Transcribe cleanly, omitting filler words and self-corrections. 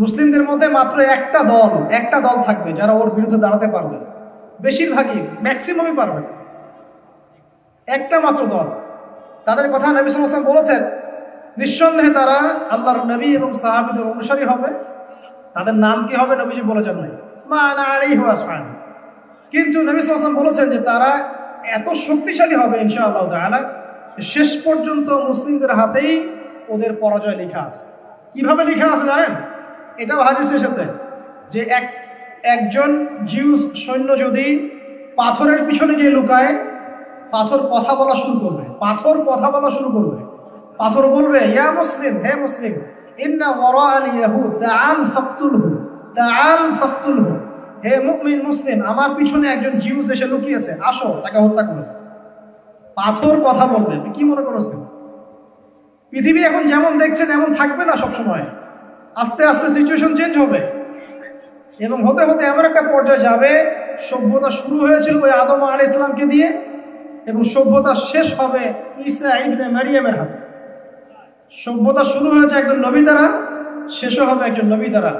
মুসলিমদের মধ্যে মাত্র একটা দল থাকবে যারা ওর বিরুদ্ধে দাঁড়াতে পারবে। বেশিরভাগই, ম্যাক্সিমামই পারবে না। একটা মাত্র দল। তাদের কথা নবী সাল্লাল্লাহু আলাইহি ওয়াসাল্লাম বলেছেন, নিঃসন্দেহে তারা আল্লাহর নবী এবং সাহাবীদের অনুসারী হবে। তাদের নাম কি হবে নবীজি বলেছেন নাই, মা আনা আলাইহি ওয়া আসহাবি। কিন্তু নবী সাল্লাল্লাহু আলাইহি ওয়াসাল্লাম বলেছেন যে তারা এত শক্তিশালী হবে ইনশাআল্লাহ তাআলা, শেষ পর্যন্ত মুসলিমদের হাতেই ওদের পরাজয় লেখা আছে। কিভাবে লেখা আছে জানেন? এটাও হাদিসে এসেছে যে একজন জিউস সৈন্য যদি পাথরের পিছনে গিয়ে লুকায়, পাথর কথা বলা শুরু করবে। পাথর বলবে, ইয়া মুসলিম, হে মুসলিম, ইন্না ওয়ারাআল ইয়াহুদ তাআল ফাকতুলহু, হে মুমিন মুসলিম, আমার পিছনে একজন জিউস এসে লুকিয়েছে, আসো তাকে হত্যা করো। পাথর কথা বলবে। কি মনে করছেন পৃথিবী এখন যেমন দেখছেন এমন থাকবে না সব সময়। আস্তে আস্তে সিচুয়েশন চেঞ্জ হবে এবং হতে হতে এমন একটা পর্যায়ে যাবে, সভ্যতা শুরু হয়েছিল ওই আদম আলাইহিস সালামকে দিয়ে এবং সভ্যতা শেষ হবে ঈসা ইবনে মারিয়ামের হাতে। সভ্যতা শুরু হয়েছে একজন নবী দ্বারা, শেষও হবে একজন নবী দ্বারা।